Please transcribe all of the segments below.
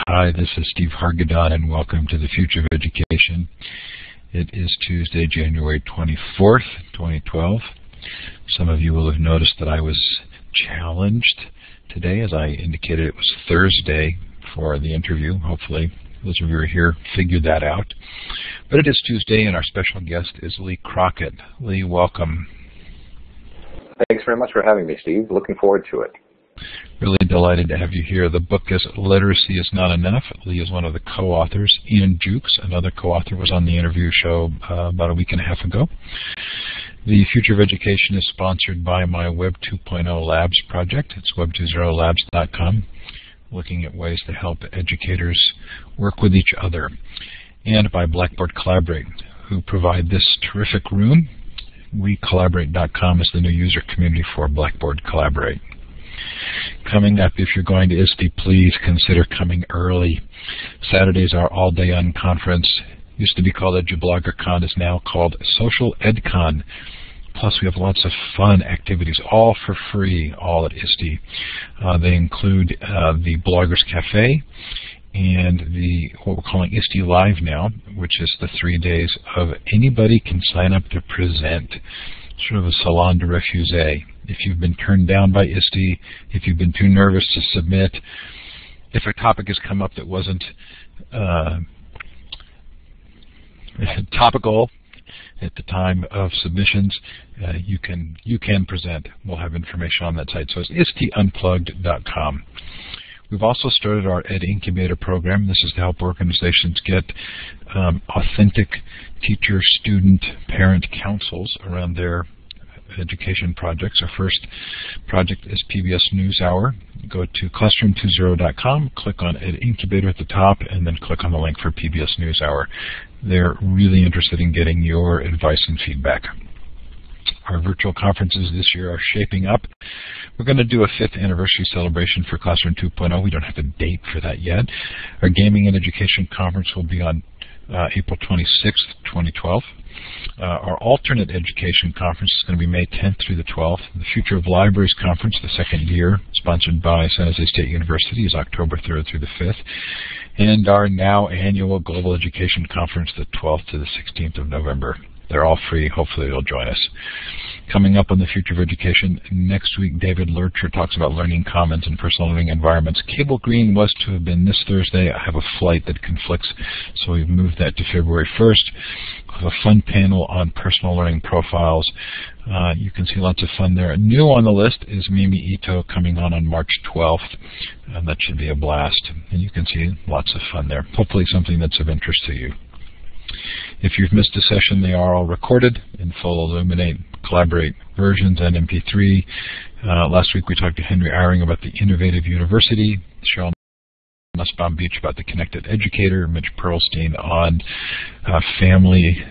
Hi, this is Steve Hargadon, and welcome to the Future of Education. It is Tuesday, January 24th, 2012. Some of you will have noticed that I was challenged today. As I indicated, it was Thursday for the interview. Hopefully, those of you who are here figured that out. But it is Tuesday, and our special guest is Lee Crockett. Lee, welcome. Thanks very much for having me, Steve. Looking forward to it. Really delighted to have you here. The book is Literacy is Not Enough. Lee is one of the co-authors. Ian Jukes, another co-author, was on the interview show about a week and a half ago. The Future of Education is sponsored by my Web 2.0 Labs project. It's web20labs.com, looking at ways to help educators work with each other. And by Blackboard Collaborate, who provide this terrific room. WeCollaborate.com is the new user community for Blackboard Collaborate. Coming up, if you're going to ISTE, please consider coming early. Saturdays are all-day unconference. Used to be called EduBloggerCon, is now called Social EdCon. Plus, we have lots of fun activities, all for free, all at ISTE. They include the Bloggers Cafe and what we're calling ISTE Live now, which is the 3 days of anybody can sign up to present, sort of a salon de refusee. If you've been turned down by ISTE, if you've been too nervous to submit, if a topic has come up that wasn't topical at the time of submissions, you can present. We'll have information on that site. So it's isteunplugged.com. We've also started our Ed Incubator program. This is to help organizations get authentic teacher, student, parent councils around their education projects. Our first project is PBS NewsHour. Go to classroom20.com, click on Ed Incubator at the top, and then click on the link for PBS NewsHour. They're really interested in getting your advice and feedback. Our virtual conferences this year are shaping up. We're going to do a 5th anniversary celebration for Classroom 2.0. We don't have a date for that yet. Our Gaming and Education Conference will be on April 26th, 2012. Our Alternate Education Conference is going to be May 10th through the 12th. The Future of Libraries Conference, the second year, sponsored by San Jose State University, is October 3rd through the 5th. And our now annual Global Education Conference, the 12th to the 16th of November. They're all free. Hopefully you'll join us. Coming up on the Future of Education, next week David Lurcher talks about learning commons and personal learning environments. Cable Green was to have been this Thursday. I have a flight that conflicts, so we've moved that to February 1st. We have a fun panel on personal learning profiles. You can see lots of fun there. New on the list is Mimi Ito coming on March 12th, and that should be a blast. And you can see lots of fun there. Hopefully something that's of interest to you. If you've missed a session, they are all recorded in full Illuminate, Collaborate versions and MP3. Last week we talked to Henry Eyring about the Innovative University, Cheryl Nussbaum Beach about the Connected Educator, Mitch Pearlstein on family,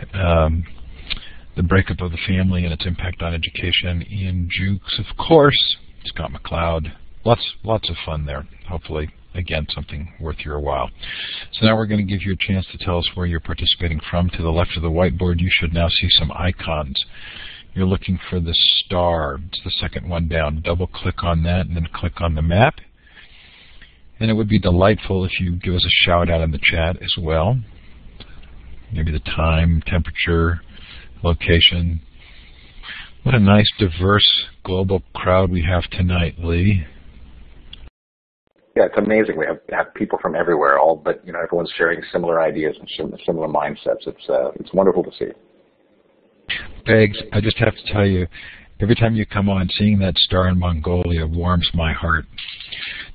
the breakup of the family and its impact on education, Ian Jukes, of course, Scott McLeod. Lots of fun there, hopefully. Again, something worth your while. So now we're going to give you a chance to tell us where you're participating from. To the left of the whiteboard, you should now see some icons. You're looking for the star. It's the second one down. Double-click on that and then click on the map. And it would be delightful if you give us a shout-out in the chat as well. Maybe the time, temperature, location. What a nice, diverse, global crowd we have tonight, Lee. Yeah, it's amazing. We have people from everywhere, but everyone's sharing similar ideas and similar mindsets. It's wonderful to see. Beggs, I just have to tell you, every time you come on, seeing that star in Mongolia warms my heart.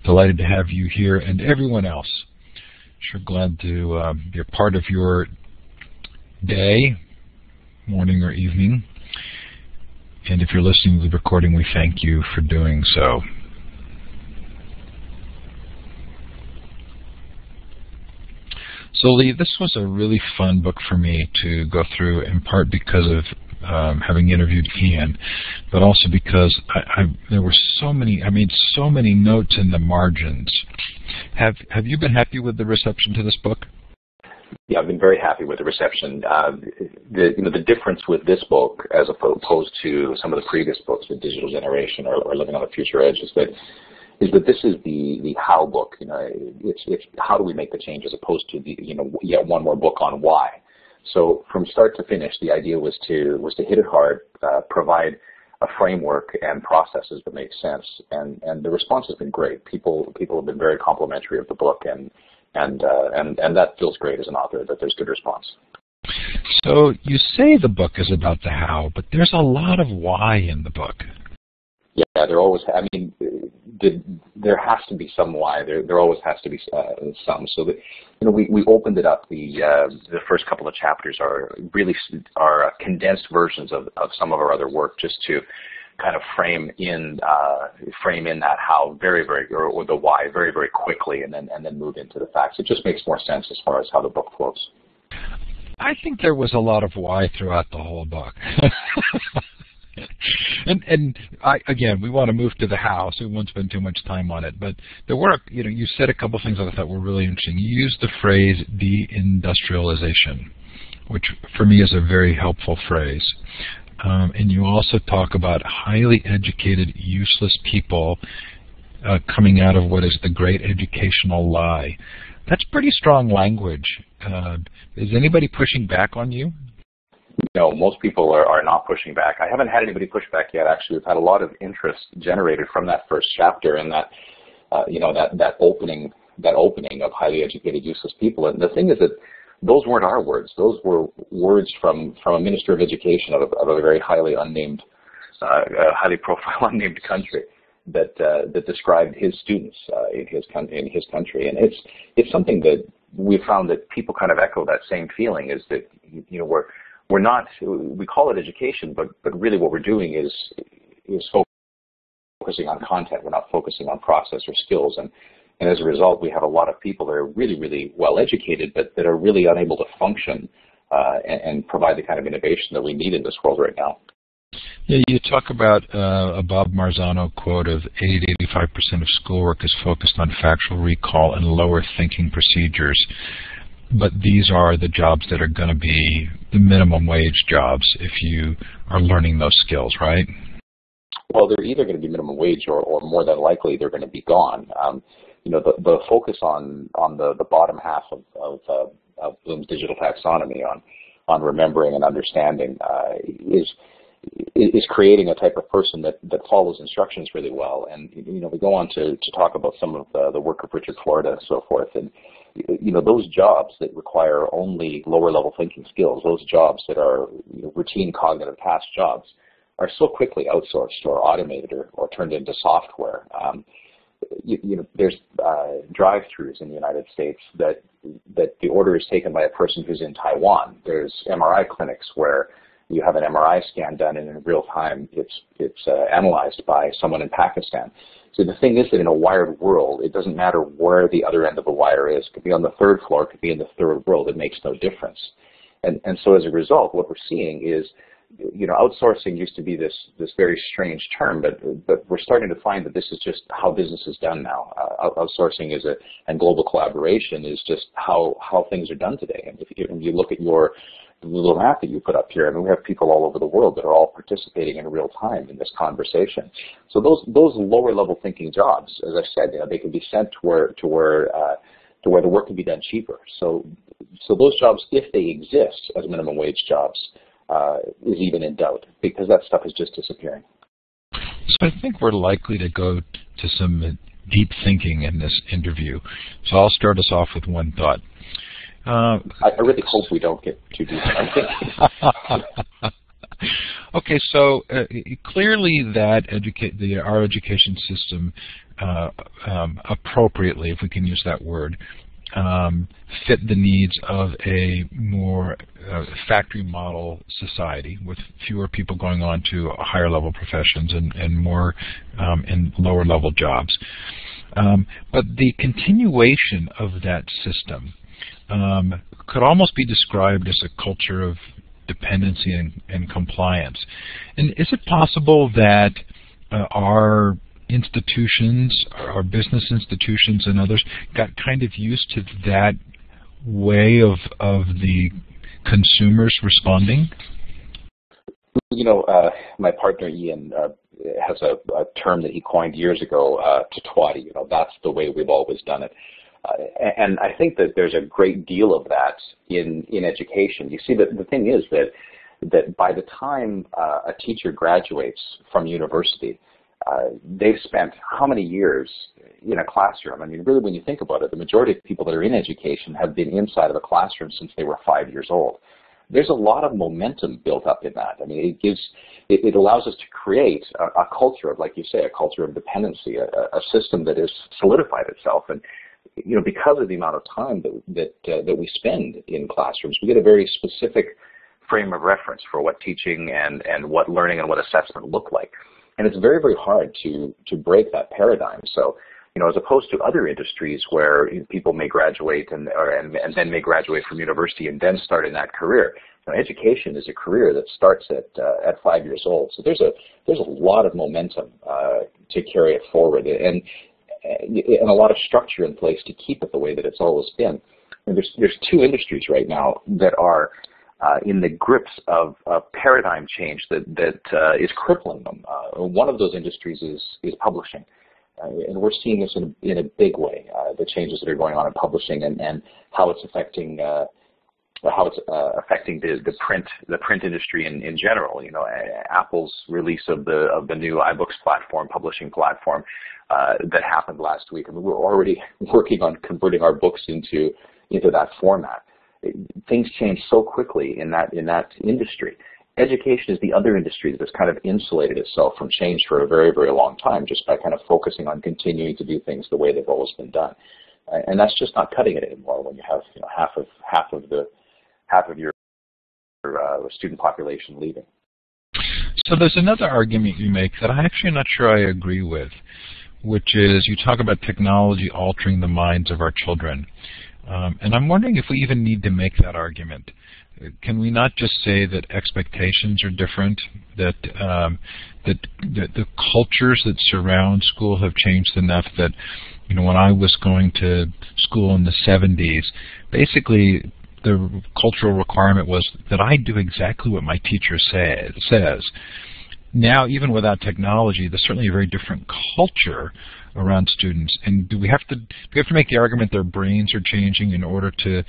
Delighted to have you here and everyone else. Sure glad to be a part of your day, morning or evening. And if you're listening to the recording, we thank you for doing so. So, Lee, this was a really fun book for me to go through, in part because of having interviewed Ian, but also because there were I made so many notes in the margins. Have you been happy with the reception to this book? Yeah, I've been very happy with the reception. The difference with this book, as opposed to some of the previous books, the Digital Generation or Living on the Future Edge, is that is that this is the how book. It's how do we make the change as opposed to the yet one more book on why. So from start to finish, the idea was to hit it hard, provide a framework and processes that make sense, and the response has been great. People have been very complimentary of the book, and that feels great as an author that there's good response. So you say the book is about the how, but there's a lot of why in the book. Yeah, there always. I mean, there has to be some why. There always has to be some. So that we opened it up. The first couple of chapters are condensed versions of some of our other work, just to kind of frame in that how very or the why very quickly, and then move into the facts. It just makes more sense as far as how the book flows. I think there was a lot of why throughout the whole book. And again, we want to move to the how, so we won't spend too much time on it. But there were, you said a couple things that I thought were really interesting. You used the phrase deindustrialization, which for me is a very helpful phrase. And you also talk about highly educated, useless people coming out of what is the great educational lie. That's pretty strong language. Is anybody pushing back on you? No, most people are not pushing back. I haven't had anybody push back yet. Actually, we've had a lot of interest generated from that first chapter and that opening of highly educated, useless people. And the thing is that those weren't our words. Those were words from a minister of education of a very highly unnamed, highly profile unnamed country that described his students in his country. And it's something that we found that people kind of echo that same feeling, is that we're not, we call it education, but really what we're doing is focusing on content. We're not focusing on process or skills. And as a result, we have a lot of people that are really, really well educated, but that are really unable to function and provide the kind of innovation that we need in this world right now. Yeah, you talk about a Bob Marzano quote of 80 to 85% of schoolwork is focused on factual recall and lower thinking procedures. But these are the jobs that are going to be the minimum wage jobs if you are learning those skills, right? Well, they're either going to be minimum wage or more than likely they're going to be gone. The focus on the bottom half of Bloom's digital taxonomy on remembering and understanding is creating a type of person that follows instructions really well. And we go on to talk about some of the work of Richard Florida and so forth. And those jobs that require only lower level thinking skills, those jobs that are routine cognitive task jobs, are so quickly outsourced or automated or turned into software. There's drive-thrus in the United States that the order is taken by a person who's in Taiwan. There's MRI clinics where you have an MRI scan done, and in real time it's analyzed by someone in Pakistan. So the thing is that in a wired world, it doesn't matter where the other end of the wire is. It could be on the third floor, it could be in the third world. It makes no difference. And so as a result, what we're seeing is, outsourcing used to be this very strange term, but we're starting to find that this is just how business is done now. Outsourcing and global collaboration is just how things are done today. And if you look at the little map that you put up here, I mean, we have people all over the world that are all participating in real time in this conversation. So those lower level thinking jobs, as I said, they can be sent to where the work can be done cheaper. So those jobs, if they exist as minimum wage jobs, is even in doubt, because that stuff is just disappearing. So I think we're likely to go to some deep thinking in this interview. So I'll start us off with one thought. I really hope we don't get too deep. Okay, so clearly that our education system appropriately, if we can use that word, fit the needs of a more factory model society with fewer people going on to higher level professions and more in lower level jobs. But the continuation of that system could almost be described as a culture of dependency and compliance. And is it possible that our institutions, our business institutions and others, got kind of used to that way of the consumers responding? My partner Ian has a term that he coined years ago, tutoitie. That's the way we've always done it. And I think that there's a great deal of that in education. You see, the thing is that by the time a teacher graduates from university, they've spent how many years in a classroom? I mean, really, when you think about it, the majority of people that are in education have been inside of a classroom since they were 5 years old. There's a lot of momentum built up in that. I mean, it allows us to create a culture of, like you say, a culture of dependency, a system that has solidified itself. And because of the amount of time that we spend in classrooms, we get a very specific frame of reference for what teaching and what learning and what assessment look like. And it's very, very hard to break that paradigm. So, as opposed to other industries where people may graduate and then may graduate from university and then start in that career, education is a career that starts at 5 years old. So there's a lot of momentum to carry it forward, and a lot of structure in place to keep it the way that it's always been. And there's two industries right now that are in the grips of paradigm change that is crippling them. One of those industries is publishing. And we're seeing this in a big way, the changes that are going on in publishing and how it's affecting the print industry in general. Apple's release of the new iBooks platform, publishing platform, that happened last week. I mean, we're already working on converting our books into that format. Things change so quickly in that industry. Education is the other industry that has kind of insulated itself from change for a very, very long time, just by kind of focusing on continuing to do things the way they've always been done. And that's just not cutting it anymore when you have half of your student population leaving. So there's another argument you make that I'm actually not sure I agree with, which is you talk about technology altering the minds of our children. And I'm wondering if we even need to make that argument. Can we not just say that expectations are different, that the cultures that surround school have changed enough that, when I was going to school in the 70s, basically the cultural requirement was that I do exactly what my teacher says. Now, even without technology, there's certainly a very different culture around students. And do we have to make the argument their brains are changing in order to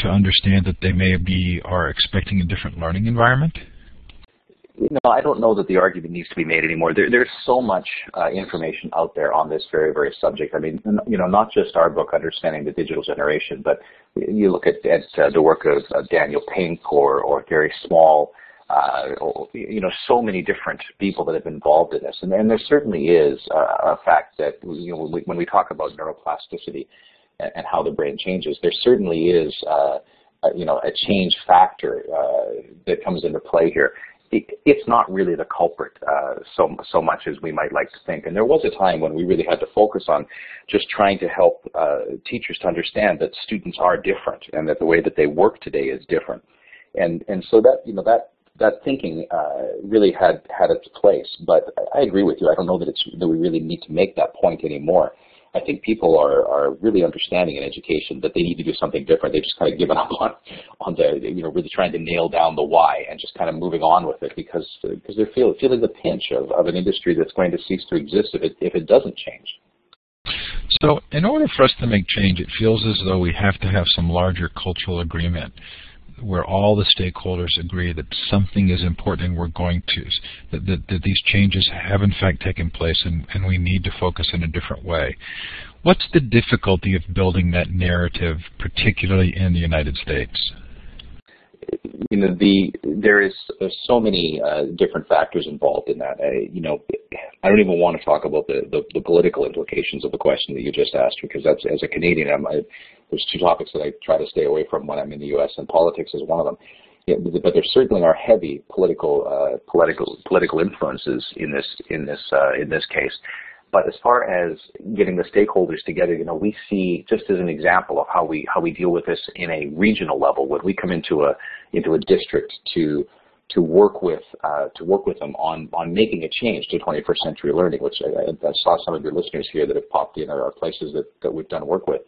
understand that they are expecting a different learning environment? I don't know that the argument needs to be made anymore. There's so much information out there on this very, very subject. I mean, not just our book, Understanding the Digital Generation, but you look at the work of Daniel Pink or Gary Small, so many different people that have been involved in this. And there certainly is a fact that, when we talk about neuroplasticity and how the brain changes, there certainly is, a change factor that comes into play here. It's not really the culprit so much as we might like to think. And there was a time when we really had to focus on just trying to help teachers to understand that students are different and that the way that they work today is different. And so that thinking really had its place. But I agree with you. I don't know that we really need to make that point anymore. I think people are really understanding in education that they need to do something different. They've just kind of given up on the, really trying to nail down the why and just kind of moving on with it because they're feeling the pinch of an industry that's going to cease to exist if it doesn't change. So in order for us to make change, it feels as though we have to have some larger cultural agreement where all the stakeholders agree that something is important and we're going to, that these changes have in fact taken place and we need to focus in a different way. What's the difficulty of building that narrative, particularly in the United States? There's so many different factors involved in that. I don't even want to talk about the political implications of the question that you just asked, because that's, as a Canadian, there's two topics that I try to stay away from when I'm in the U.S., and politics is one of them. Yeah, but there certainly are heavy political influences in this case. But as far as getting the stakeholders together, we see, just as an example of how we deal with this in a regional level, when we come into a district to work with them on making a change to 21st century learning, which I saw some of your listeners here that have popped in are places that we've done work with.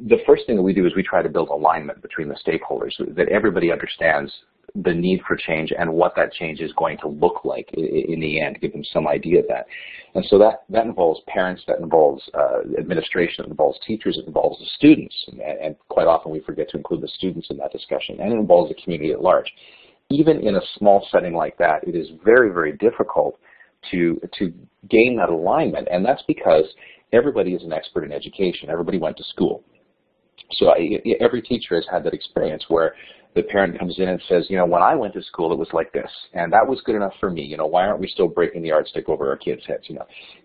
The first thing that we do is we try to build alignment between the stakeholders, that everybody understands the need for change and what that change is going to look like in the end, give them some idea of that. And so that involves parents, that involves administration, it involves teachers, it involves the students, and quite often we forget to include the students in that discussion, and it involves the community at large. Even in a small setting like that, it is very, very difficult to gain that alignment, and that's because everybody is an expert in education. Everybody went to school. So every teacher has had that experience where the parent comes in and says, when I went to school, it was like this, and that was good enough for me. Why aren't we still breaking the yardstick over our kids' heads?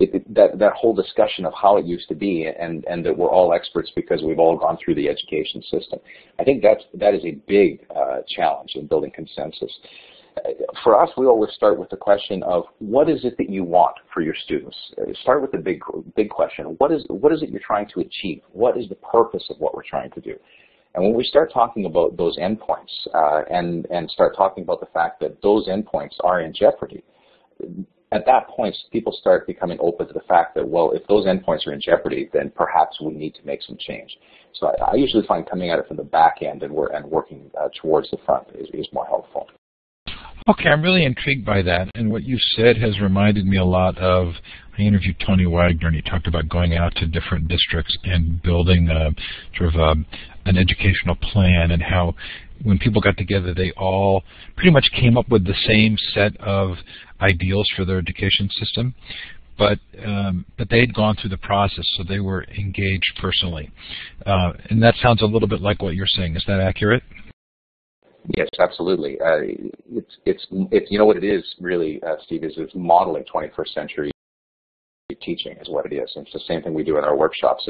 That whole discussion of how it used to be, and that we're all experts because we've all gone through the education system. I think that is a big challenge in building consensus. For us, we always start with the question of what is it that you want for your students? Start with the big question. What is it you're trying to achieve? What is the purpose of what we're trying to do? And when we start talking about those endpoints and start talking about the fact that those endpoints are in jeopardy, at that point, people start becoming open to the fact that, well, if those endpoints are in jeopardy, then perhaps we need to make some change. So I usually find coming at it from the back end and working towards the front is more helpful. Okay, I'm really intrigued by that, and what you said has reminded me a lot of, I interviewed Tony Wagner, and he talked about going out to different districts and building an educational plan, and how when people got together, they all pretty much came up with the same set of ideals for their education system, but they had gone through the process, so they were engaged personally. And that sounds a little bit like what you're saying. Is that accurate? Yes, absolutely. It's what it is really, Steve, is it's modeling 21st century teaching is what it is. And it's the same thing we do in our workshops.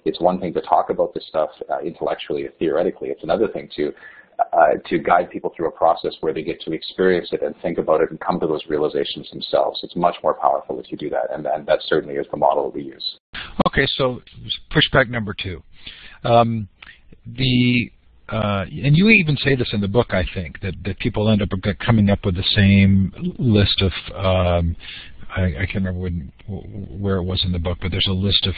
It's one thing to talk about this stuff intellectually or theoretically. It's another thing to guide people through a process where they get to experience it and think about it and come to those realizations themselves. It's much more powerful if you do that, and that certainly is the model that we use. Okay, so pushback number 2. And you even say this in the book, I think, that people end up coming up with the same list of, I can't remember where it was in the book, but there's a list of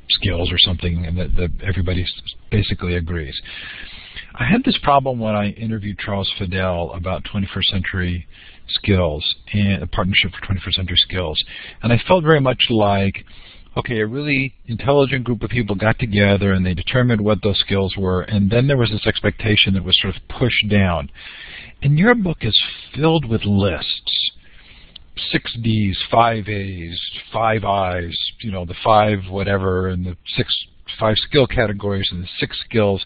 skills or something, and that everybody basically agrees. I had this problem when I interviewed Charles Fidel about 21st century skills and a partnership for 21st century skills, and I felt very much like, okay, a really intelligent group of people got together and they determined what those skills were, and then there was this expectation that was sort of pushed down. And your book is filled with lists, 6 Ds, 5 As, 5 Is, the 5 whatever, and the 5 skill categories and the 6 skills.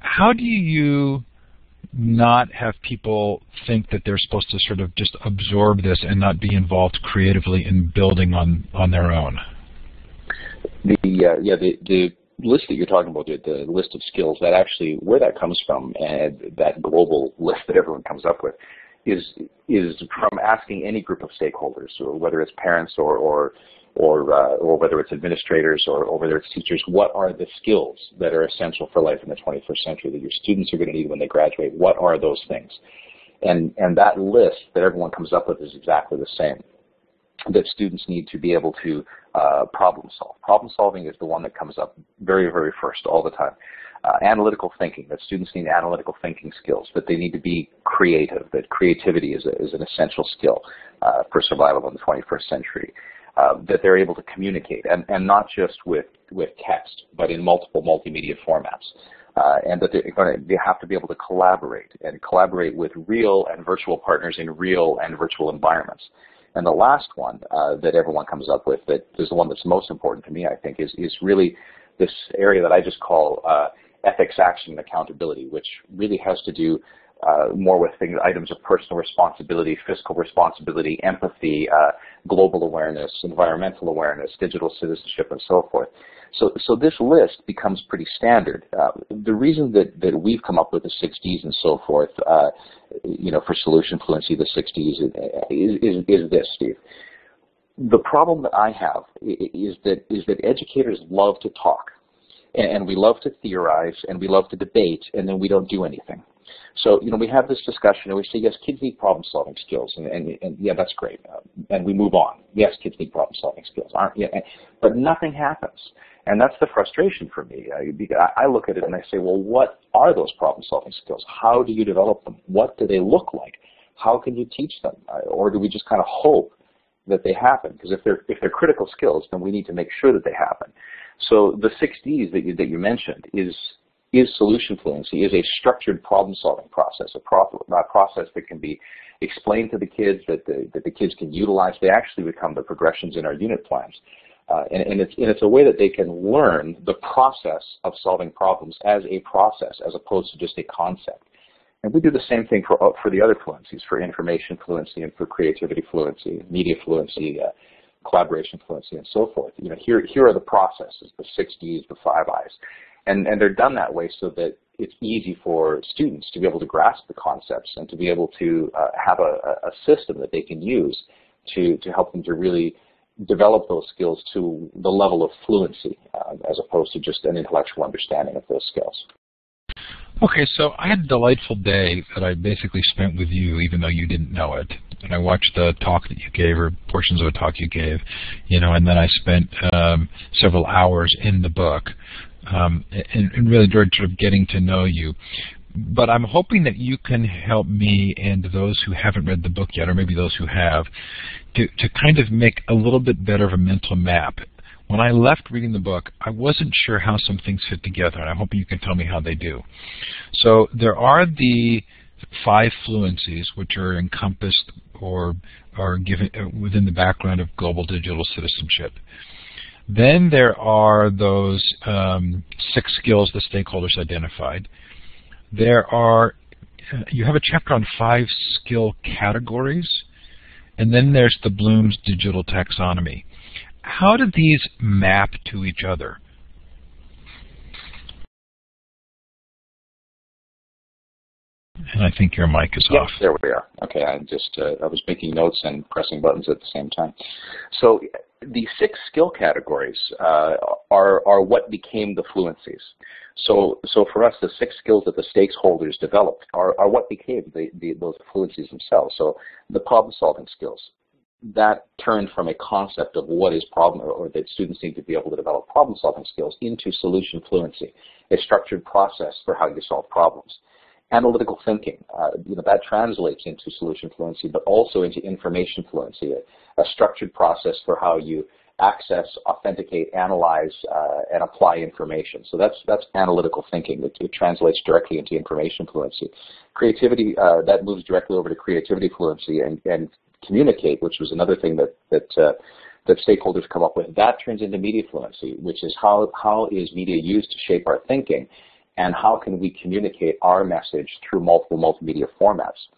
How do you not have people think that they're supposed to sort of just absorb this and not be involved creatively in building on their own? The list that you're talking about, the list of skills, that actually, where that comes from, and that global list that everyone comes up with, is from asking any group of stakeholders, or whether it's parents or whether it's administrators or whether it's teachers, what are the skills that are essential for life in the 21st century that your students are going to need when they graduate? What are those things? And that list that everyone comes up with is exactly the same. That students need to be able to problem solve. Problem solving is the one that comes up very, very first all the time. Analytical thinking, that students need analytical thinking skills, that they need to be creative, that creativity is an essential skill for survival in the 21st century. That they're able to communicate, and not just with text, but in multiple multimedia formats. And that they have to be able to collaborate with real and virtual partners in real and virtual environments. And the last one that everyone comes up with, that is the one that's most important to me, I think, is really this area that I just call ethics, action, and accountability, which really has to do more with items of personal responsibility, fiscal responsibility, empathy, global awareness, environmental awareness, digital citizenship, and so forth. So this list becomes pretty standard. The reason that we've come up with the 6 Ds and so forth, for solution fluency, the 6 Ds is this, Steve. The problem that I have is that educators love to talk, and we love to theorize, and we love to debate, and then we don't do anything. So, we have this discussion and we say, yes, kids need problem-solving skills, and yeah, that's great. And we move on. Yes, kids need problem-solving skills, but nothing happens. And that's the frustration for me. I look at it and I say, well, what are those problem-solving skills? How do you develop them? What do they look like? How can you teach them? Or do we just kind of hope that they happen? Because if they're critical skills, then we need to make sure that they happen. So the 6 Ds that you mentioned is solution fluency, is a structured problem-solving process, a process that can be explained to the kids, that the kids can utilize. They actually become the progressions in our unit plans. And it's a way that they can learn the process of solving problems as a process, as opposed to just a concept. And we do the same thing for the other fluencies, for information fluency and for creativity fluency, media fluency, collaboration fluency, and so forth. Here are the processes, the 6 Ds, the 5 Is. And they're done that way so that it's easy for students to be able to grasp the concepts and to be able to have a system that they can use to help them to really develop those skills to the level of fluency as opposed to just an intellectual understanding of those skills. Okay, so I had a delightful day that I basically spent with you, even though you didn't know it. And I watched the talk that you gave, or portions of a talk you gave, and then I spent several hours in the book and really sort of getting to know you. But I'm hoping that you can help me and those who haven't read the book yet, or maybe those who have, to kind of make a little bit better of a mental map. When I left reading the book, I wasn't sure how some things fit together, and I'm hoping you can tell me how they do. So there are the 5 fluencies, which are encompassed or are given within the background of global digital citizenship. Then there are those 6 skills the stakeholders identified. There are, you have a chapter on 5 skill categories, and then there's the Bloom's digital taxonomy. How do these map to each other? And I think your mic is off. Yes, there we are. Okay, I was making notes and pressing buttons at the same time. So the 6 skill categories are what became the fluencies. So for us, the 6 skills that the stakeholders developed are what became those fluencies themselves. So the problem-solving skills, that turned from a concept of what is problem, or that students need to be able to develop problem-solving skills, into solution fluency, a structured process for how you solve problems. Analytical thinking, that translates into solution fluency, but also into information fluency, a structured process for how you access, authenticate, analyze, and apply information. So that's analytical thinking. It translates directly into information fluency. Creativity, that moves directly over to creativity fluency, and communicate, which was another thing that stakeholders come up with. That turns into media fluency, which is how is media used to shape our thinking, and how can we communicate our message through multiple multimedia formats.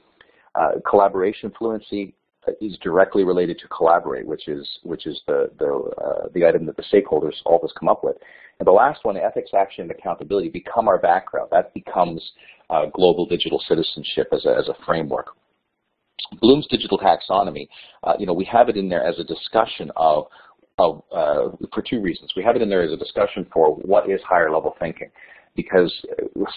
Collaboration fluency is directly related to collaborate, which is the item that the stakeholders always come up with. And the last one, ethics, action, and accountability, become our background. That becomes global digital citizenship as a framework. Bloom's digital taxonomy, we have it in there as a discussion for 2 reasons. We have it in there as a discussion for what is higher level thinking, because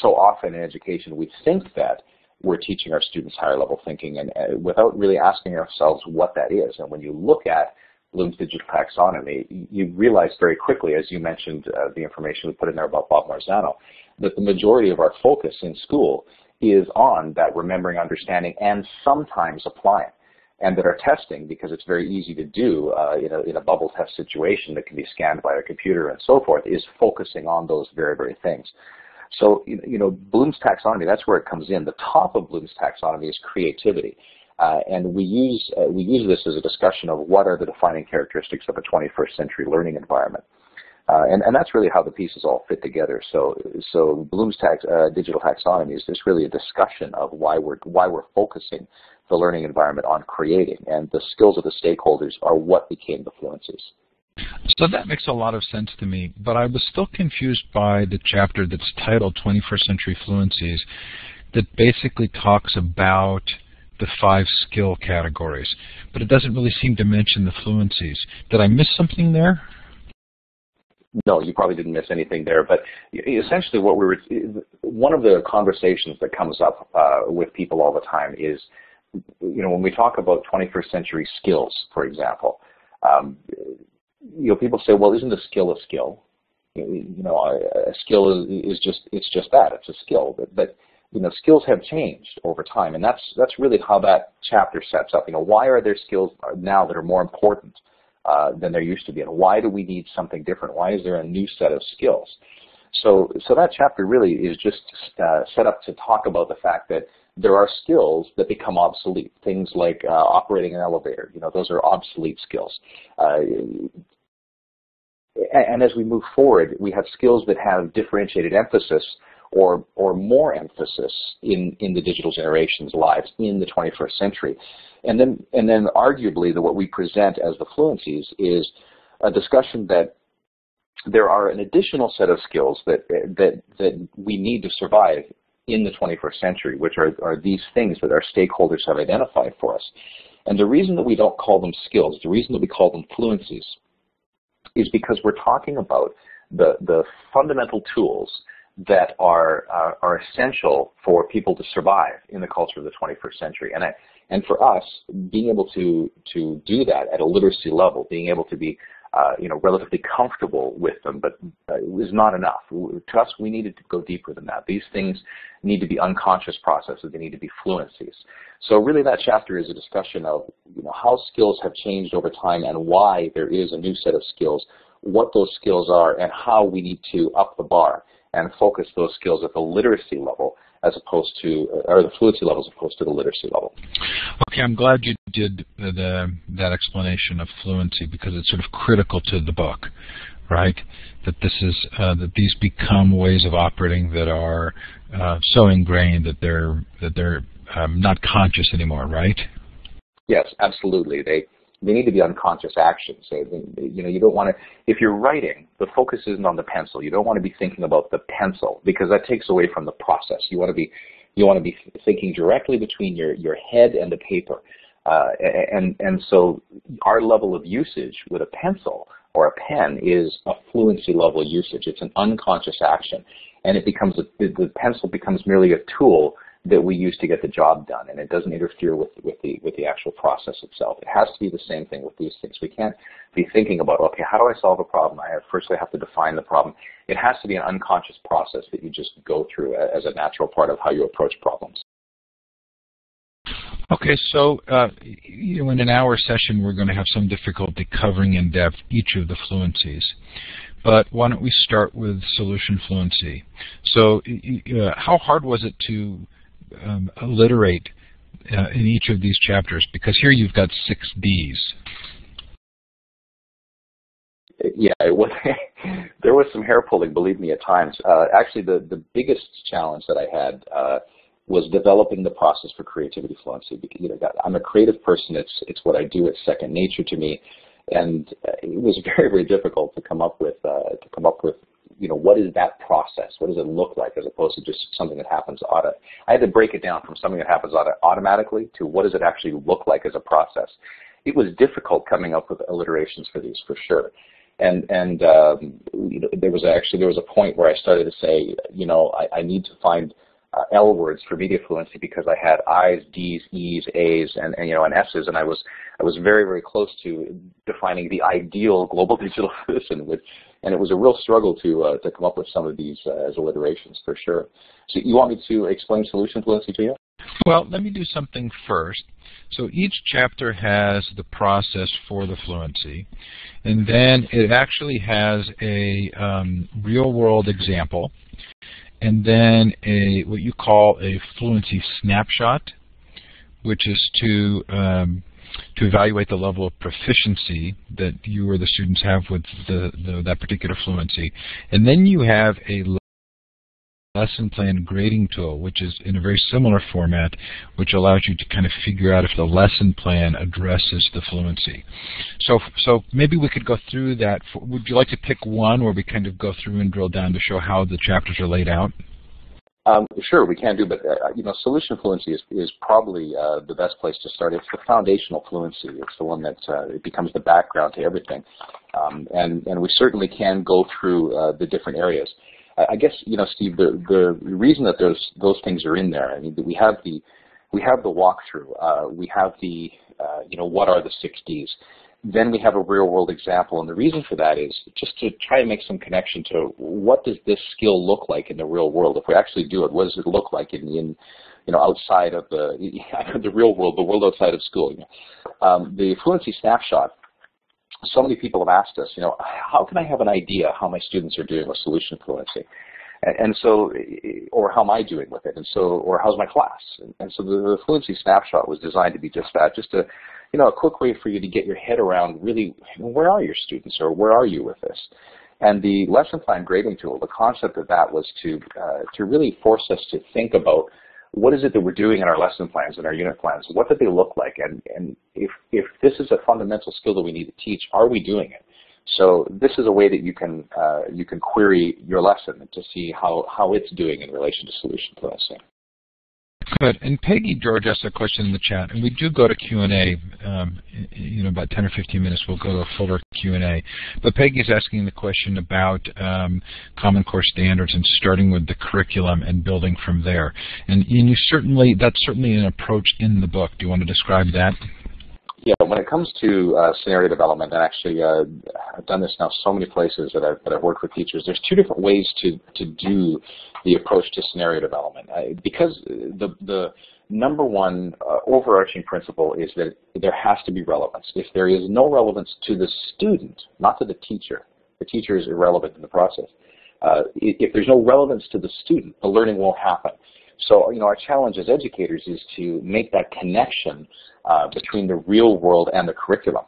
so often in education we think that we're teaching our students higher level thinking, and without really asking ourselves what that is. And when you look at Bloom's digital taxonomy, you realize very quickly, as you mentioned, the information we put in there about Bob Marzano, that the majority of our focus in school is on that remembering, understanding, and sometimes applying. And that our testing, because it's very easy to do in a bubble test situation that can be scanned by a computer and so forth, is focusing on those very, very things. So, Bloom's taxonomy, that's where it comes in. The top of Bloom's taxonomy is creativity. And we use this as a discussion of what are the defining characteristics of a 21st century learning environment. And that's really how the pieces all fit together. So Bloom's digital taxonomy is just really a discussion of why we're focusing the learning environment on creating, and the skills of the stakeholders are what became the fluencies. So that makes a lot of sense to me, but I was still confused by the chapter that's titled 21st Century Fluencies, that basically talks about the 5 skill categories, but it doesn't really seem to mention the fluencies. Did I miss something there? No, you probably didn't miss anything there. But essentially, one of the conversations that comes up with people all the time is, when we talk about 21st century skills, for example, people say, well, isn't a skill a skill? A skill is just that. It's a skill. But skills have changed over time, and that's really how that chapter sets up. Why are there skills now that are more important than there used to be, and why do we need something different? Why is there a new set of skills? So that chapter really is just set up to talk about the fact that there are skills that become obsolete. Things like operating an elevator, those are obsolete skills. And as we move forward, we have skills that have differentiated emphasis or more emphasis in the digital generation's lives in the 21st century. And then arguably what we present as the fluencies is a discussion that there are an additional set of skills that we need to survive in the 21st century, which are these things that our stakeholders have identified for us. And the reason that we don't call them skills, the reason that we call them fluencies, is because we're talking about the fundamental tools that are essential for people to survive in the culture of the 21st century. And for us, being able to do that at a literacy level, being able to be relatively comfortable with them, but is not enough. To us, we needed to go deeper than that. These things need to be unconscious processes. They need to be fluencies. So really that chapter is a discussion of how skills have changed over time and why there is a new set of skills, what those skills are, and how we need to up the bar and focus those skills at the literacy level as opposed to, or the fluency level as opposed to the literacy level. Okay, I'm glad you did that explanation of fluency, because it's sort of critical to the book, right? That this is that these become ways of operating that are so ingrained that they're not conscious anymore, right? Yes, absolutely. They need to be unconscious actions. So, you don't want to, if you're writing, the focus isn't on the pencil. You don't want to be thinking about the pencil, because that takes away from the process. You want to be thinking directly between your head and the paper. And so our level of usage with a pencil or a pen is a fluency level usage. It's an unconscious action, and the pencil becomes merely a tool that we use to get the job done, and it doesn't interfere with the actual process itself. It has to be the same thing with these things. We can't be thinking about, okay, how do I solve a problem? First I have to define the problem. It has to be an unconscious process that you just go through as a natural part of how you approach problems. Okay, so in an hour session we're going to have some difficulty covering in depth each of the fluencies. But why don't we start with solution fluency? So how hard was it to alliterate in each of these chapters? Because here you've got 6 Ds. Yeah, there was some hair pulling, believe me, at times. Actually, the biggest challenge that I had was developing the process for creativity fluency. Because, I'm a creative person. It's what I do. It's second nature to me, and it was very, very difficult to come up with what is that process? What does it look like, as opposed to just something that happens I had to break it down from something that happens automatically to what does it actually look like as a process. It was difficult coming up with alliterations for these, for sure. And there was a point where I started to say, I need to find L words for media fluency, because I had I's, D's, E's, A's, and S's, and I was very, very close to defining the ideal global digital citizen, and it was a real struggle to come up with some of these as alliterations, for sure. So you want me to explain solution fluency to you? Well, let me do something first. So each chapter has the process for the fluency, and then it actually has a real-world example, and then what you call a fluency snapshot, which is to evaluate the level of proficiency that you or the students have with that particular fluency. And then you have a lesson plan grading tool, which is in a very similar format, which allows you to kind of figure out if the lesson plan addresses the fluency. So maybe we could go through that. Would you like to pick one where we kind of go through and drill down to show how the chapters are laid out? Sure, we can do, but solution fluency is probably the best place to start. It's the foundational fluency. It's the one that it becomes the background to everything, and we certainly can go through the different areas. I guess Steve, the reason that those things are in there. I mean, we have the walkthrough. We have the what are the 6 Ds. Then we have a real-world example, and the reason for that is just to try to make some connection to what does this skill look like in the real world. If we actually do it, what does it look like in outside of the real world, the world outside of school? The fluency snapshot. So many people have asked us, how can I have an idea how my students are doing with solution fluency? And so, or how am I doing with it? And so, or how's my class? And so the fluency snapshot was designed to be just that, just a quick way for you to get your head around really where are your students or where are you with this? And the lesson plan grading tool, the concept of that was to really force us to think about what is it that we're doing in our lesson plans and our unit plans? What do they look like? And if this is a fundamental skill that we need to teach, are we doing it? So this is a way that you can query your lesson to see how it's doing in relation to solution fluency. Good. And Peggy George asked a question in the chat, and we do go to Q&A. About 10 or 15 minutes, we'll go to a fuller Q&A. But Peggy's asking the question about Common Core standards and starting with the curriculum and building from there. And that's certainly an approach in the book. Do you want to describe that? Yeah, when it comes to scenario development, and actually I've done this now so many places that I've worked with teachers, there's 2 different ways to do the approach to scenario development. Because the number one overarching principle is that there has to be relevance. If there is no relevance to the student, not to the teacher is irrelevant in the process. If there's no relevance to the student, the learning won't happen. So, our challenge as educators is to make that connection between the real world and the curriculum.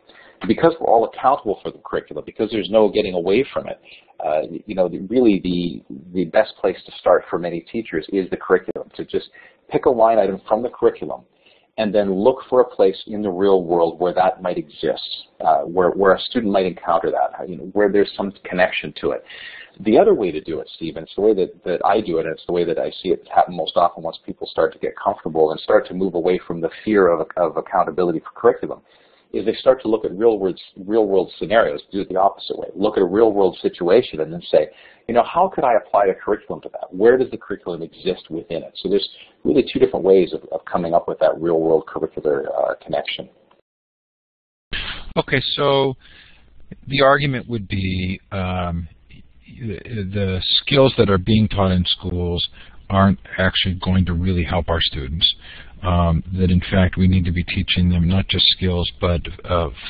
Because we're all accountable for the curriculum, because there's no getting away from it, really the best place to start for many teachers is the curriculum, to just pick a line item from the curriculum and then look for a place in the real world where that might exist, where a student might encounter that, where there's some connection to it. The other way to do it, Steve, and it's the way that I do it, and it's the way that I see it happen most often once people start to get comfortable and start to move away from the fear of accountability for curriculum, is they start to look at real world scenarios, do it the opposite way. Look at a real world situation and then say, how could I apply a curriculum to that? Where does the curriculum exist within it? So there's really 2 different ways of coming up with that real world curricular connection. Okay, so the argument would be the skills that are being taught in schools aren't actually going to really help our students. That in fact we need to be teaching them not just skills but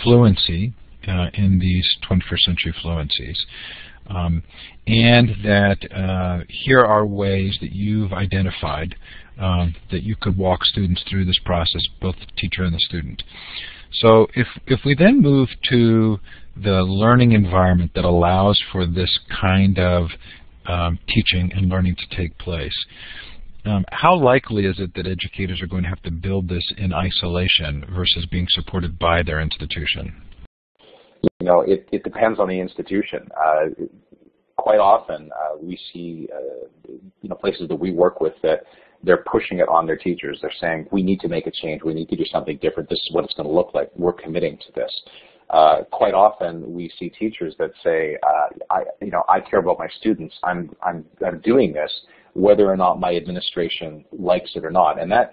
fluency in these 21st century fluencies. And that here are ways that you've identified that you could walk students through this process, both the teacher and the student. So if we then move to the learning environment that allows for this kind of teaching and learning to take place, how likely is it that educators are going to have to build this in isolation versus being supported by their institution? It depends on the institution. Quite often we see places that we work with that they're pushing it on their teachers. They're saying, we need to make a change. We need to do something different. This is what it's going to look like. We're committing to this. Quite often we see teachers that say, I care about my students. I'm doing this whether or not my administration likes it or not. And that,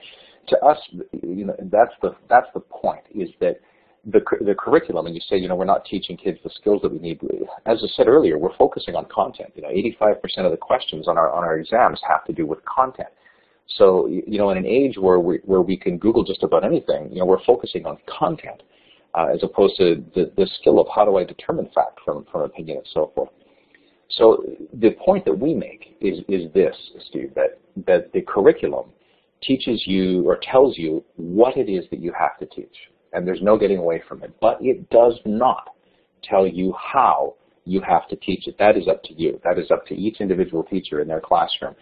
to us, that's the point, is that the curriculum, and you say, we're not teaching kids the skills that we need. As I said earlier, we're focusing on content. 85% of the questions on our exams have to do with content. So, in an age where we can Google just about anything, we're focusing on content as opposed to the skill of how do I determine fact from opinion and so forth. So the point that we make is this, Steve, that the curriculum teaches you or tells you what it is that you have to teach, and there's no getting away from it. But it does not tell you how you have to teach it. That is up to you. That is up to each individual teacher in their classroom,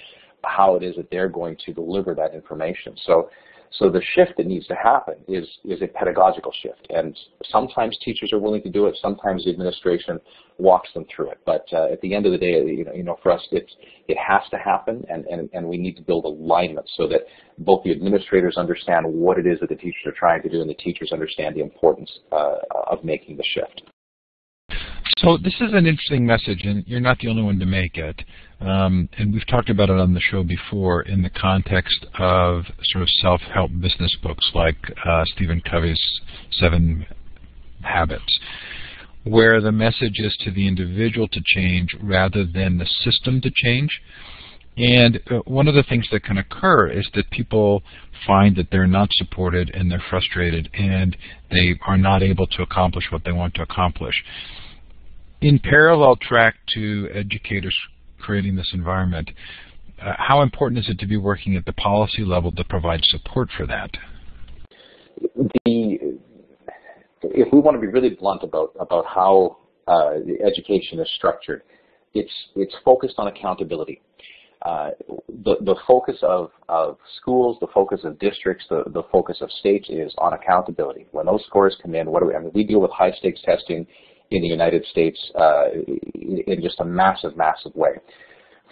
how it is that they're going to deliver that information. So So the shift that needs to happen is a pedagogical shift, and sometimes teachers are willing to do it, sometimes the administration walks them through it. But at the end of the day, for us, it has to happen, and we need to build alignment so that both the administrators understand what it is that the teachers are trying to do, and the teachers understand the importance of making the shift. So this is an interesting message, and you're not the only one to make it. And we've talked about it on the show before in the context of sort of self-help business books like Stephen Covey's 7 Habits, where the message is to the individual to change rather than the system to change. And one of the things that can occur is that people find that they're not supported and they're frustrated and they are not able to accomplish what they want to accomplish. In parallel track to educators creating this environment, how important is it to be working at the policy level to provide support for that? If we want to be really blunt about how the education is structured, it's focused on accountability. The focus of schools, the focus of districts, the focus of states is on accountability. When those scores come in, we deal with high-stakes testing in the United States in just a massive, massive way.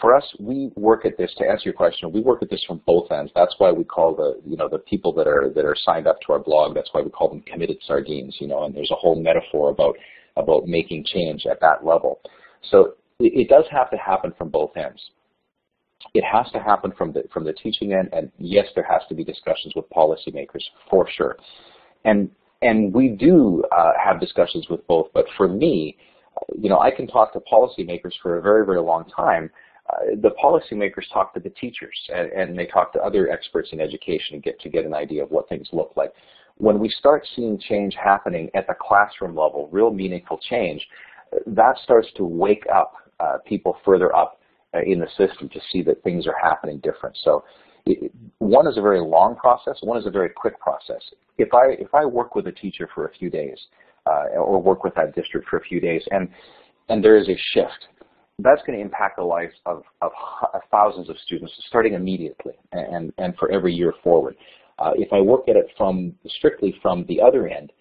For us, we work at this, to answer your question, we work at this from both ends. That's why we call the people that are signed up to our blog, that's why we call them committed sardines, and there's a whole metaphor about making change at that level. So it does have to happen from both ends. It has to happen from the teaching end, and yes, there has to be discussions with policymakers for sure. And we do have discussions with both, but for me, I can talk to policymakers for a very, very long time. The policymakers talk to the teachers, and they talk to other experts in education to get an idea of what things look like. When we start seeing change happening at the classroom level, real meaningful change, that starts to wake up people further up in the system to see that things are happening different. So one is a very long process, one is a very quick process. If I work with a teacher for a few days, or work with that district for a few days, and there is a shift, that's going to impact the lives of thousands of students starting immediately and for every year forward. If I work at it strictly from the other end,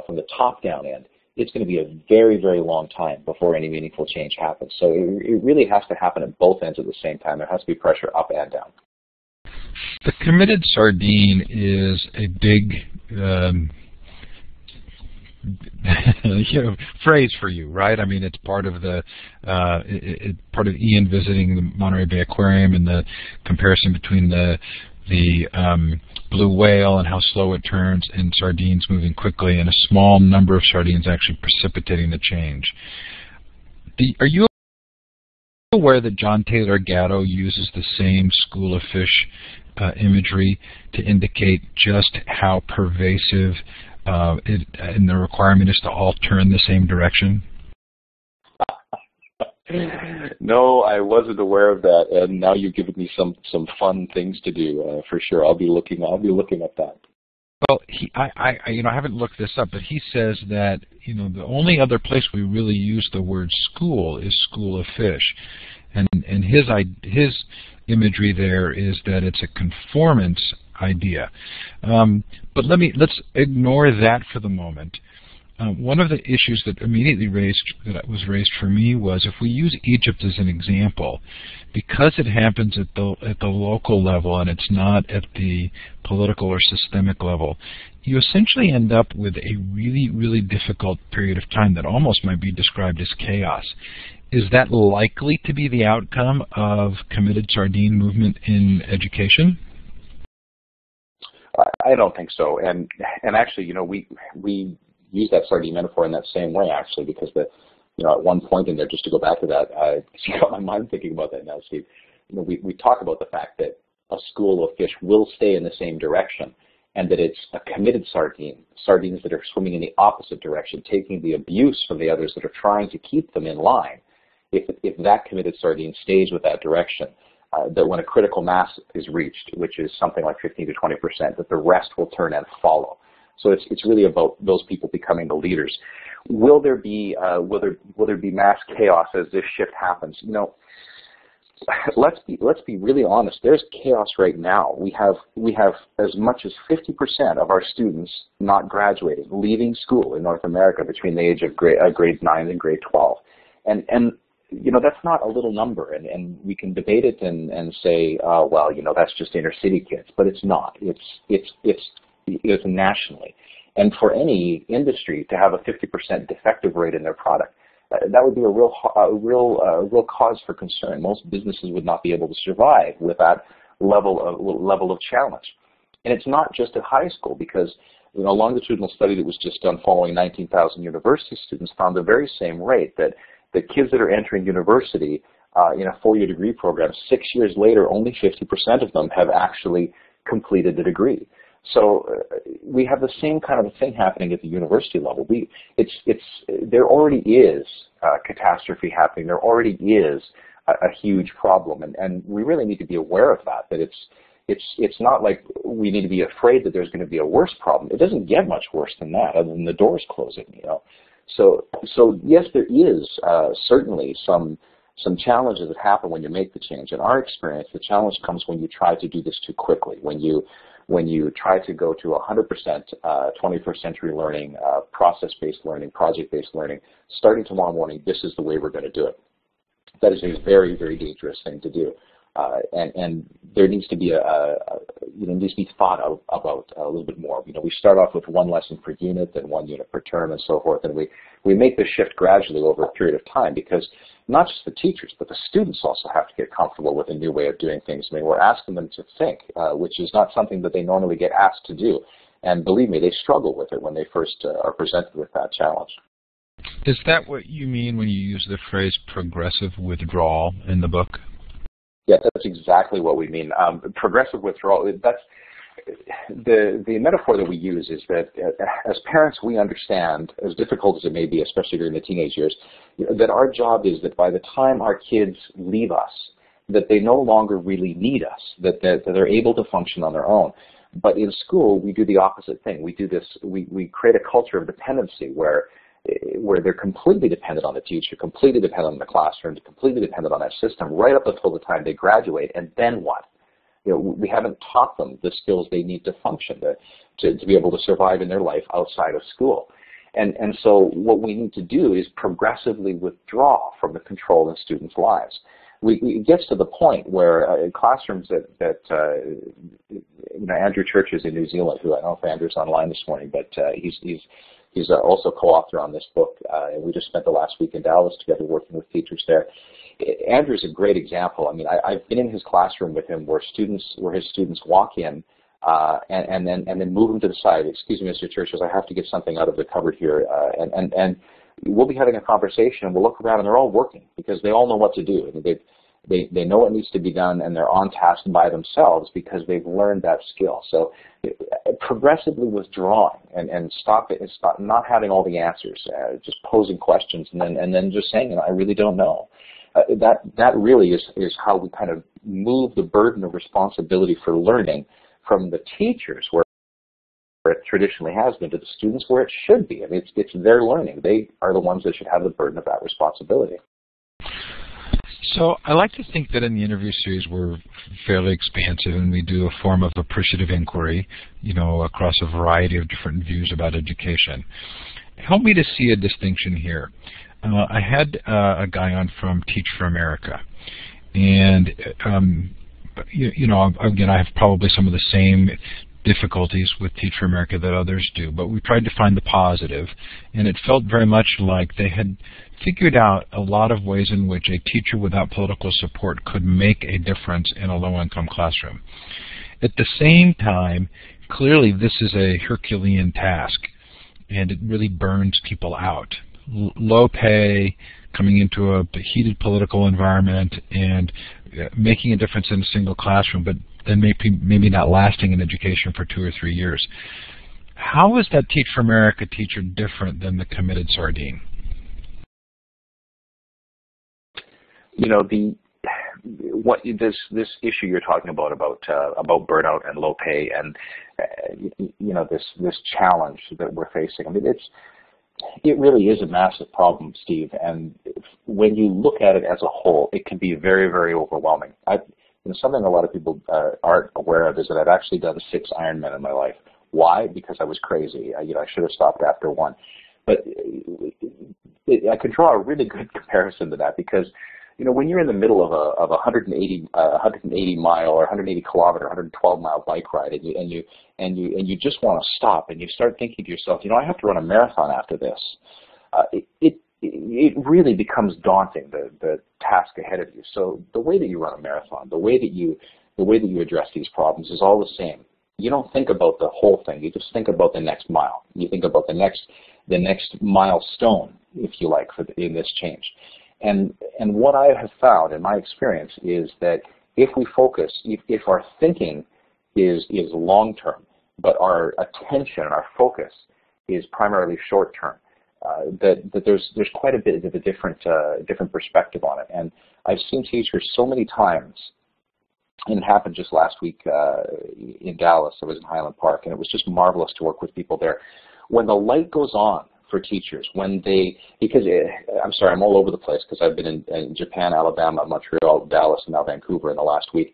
from the top-down end, it's going to be a very, very long time before any meaningful change happens. So it really has to happen at both ends at the same time. There has to be pressure up and down. The committed sardine is a big phrase for you, right? I mean, it's part of part of Ian visiting the Monterey Bay Aquarium and the comparison between the blue whale and how slow it turns, and sardines moving quickly, and a small number of sardines actually precipitating the change. Are you aware that John Taylor Gatto uses the same school of fish imagery to indicate just how pervasive and the requirement is to all turn the same direction? No, I wasn't aware of that, and now you've given me some fun things to do for sure. I'll be looking at that. Well, I haven't looked this up, but he says that the only other place we really use the word school is school of fish, and his imagery there is that it's a conformance idea. But let's ignore that for the moment. One of the issues that was raised for me was, if we use Egypt as an example, because it happens at the local level and it's not at the political or systemic level, you essentially end up with a really, really difficult period of time that almost might be described as chaos. Is that likely to be the outcome of committed sardine movement in education? I don't think so, and actually, we use that sardine metaphor in that same way, actually, because at one point in there, just to go back to that, you got my mind thinking about that now, Steve. We talk about the fact that a school of fish will stay in the same direction, and that it's a committed sardines that are swimming in the opposite direction, taking the abuse from the others that are trying to keep them in line. If that committed sardine stays with that direction, that when a critical mass is reached, which is something like 15 to 20%, that the rest will turn and follow. So it's really about those people becoming the leaders. Will there be mass chaos as this shift happens? let's be really honest. There's chaos right now. We have as much as 50% of our students not graduating, leaving school in North America between the age of grade 9 and grade 12, and you know, that's not a little number, and we can debate it and say, well, you know, that's just inner city kids, but it's not. It's nationally, and for any industry to have a 50% defective rate in their product, that would be a real cause for concern. Most businesses would not be able to survive with that level of challenge. And it's not just at high school, because you know, a longitudinal study that was just done following 19,000 university students found the very same rate, that the kids that are entering university in a 4-year degree program, 6 years later, only 50% of them have actually completed the degree. So we have the same kind of a thing happening at the university level. There already is catastrophe happening. There already is a huge problem, and we really need to be aware of that. That it's not like we need to be afraid that there's going to be a worse problem. It doesn't get much worse than that, other than the doors closing. You know, so yes, there is certainly some challenges that happen when you make the change. In our experience, the challenge comes when you try to do this too quickly. When you try to go to 100% 21st century learning, process-based learning, project-based learning, starting tomorrow morning, this is the way we're going to do it. That is a very, very dangerous thing to do. And there needs to be needs to be thought about a little bit more. You know, we start off with 1 lesson per unit, then 1 unit per term, and so forth, and we make this shift gradually over a period of time, because not just the teachers, but the students also have to get comfortable with a new way of doing things. I mean, we're asking them to think, which is not something that they normally get asked to do. And believe me, they struggle with it when they first are presented with that challenge. Is that what you mean when you use the phrase progressive withdrawal in the book? Yeah, that's exactly what we mean. Progressive withdrawal, that's the metaphor that we use is that as parents, we understand, as difficult as it may be, especially during the teenage years, that our job is that by the time our kids leave us, that they no longer really need us, that they're able to function on their own. But in school, we do the opposite thing. We do this. We create a culture of dependency where they're completely dependent on the teacher, completely dependent on the classroom, completely dependent on that system, right up until the time they graduate. And then what? You know, we haven't taught them the skills they need to function, to be able to survive in their life outside of school. And so what we need to do is progressively withdraw from the control in students' lives. It gets to the point where classrooms that Andrew Church is in New Zealand, who I don't know if Andrew's online this morning, but he's also co-author on this book, and we just spent the last week in Dallas together working with teachers there. Andrew's a great example. I mean, I've been in his classroom with him where his students walk in and then move them to the side. Excuse me, Mr. Church, I have to get something out of the cupboard here, and we'll be having a conversation, and we'll look around, and they're all working because they all know what to do. I mean, they know what needs to be done, and they're on task by themselves because they've learned that skill. So progressively withdrawing and stop not having all the answers, just posing questions and then just saying, I really don't know. That really is how we kind of move the burden of responsibility for learning from the teachers, where it traditionally has been, to the students, where it should be. I mean, it's their learning. They are the ones that should have the burden of that responsibility. So I like to think that in the interview series we're fairly expansive, and we do a form of appreciative inquiry, across a variety of different views about education. Help me to see a distinction here. I had a guy on from Teach for America, and again, I have probably some of the same difficulties with Teach for America that others do, but we tried to find the positive, and it felt very much like they had figured out a lot of ways in which a teacher without political support could make a difference in a low-income classroom. At the same time, clearly this is a Herculean task, and it really burns people out. Low pay, coming into a heated political environment, and making a difference in a single classroom, but then maybe not lasting in education for 2 or 3 years. How is that Teach for America teacher different than the committed sardine? This issue you're talking about burnout and low pay, and this challenge that we're facing. I mean, it really is a massive problem, Steve. And when you look at it as a whole, it can be very, very overwhelming. Something a lot of people aren't aware of is that I've actually done 6 Ironmen in my life. Why? Because I was crazy. I should have stopped after 1. But I could draw a really good comparison to that because, when you're in the middle of a 180 mile or 180 kilometer, 112 mile bike ride, and you just want to stop, and you start thinking to yourself, I have to run a marathon after this. It really becomes daunting, the task ahead of you. So the way that you run a marathon, the way that you address these problems is all the same. You don't think about the whole thing. You just think about the next mile. You think about the next milestone, if you like, in this change. And what I have found in my experience is that if we focus, if our thinking is long term, but our attention and our focus is primarily short term, that there's quite a bit of a different perspective on it. And I've seen teachers so many times, and it happened just last week in Dallas. I was in Highland Park, and it was just marvelous to work with people there. When the light goes on for teachers, I'm all over the place because I've been in Japan, Alabama, Montreal, Dallas, and now Vancouver in the last week.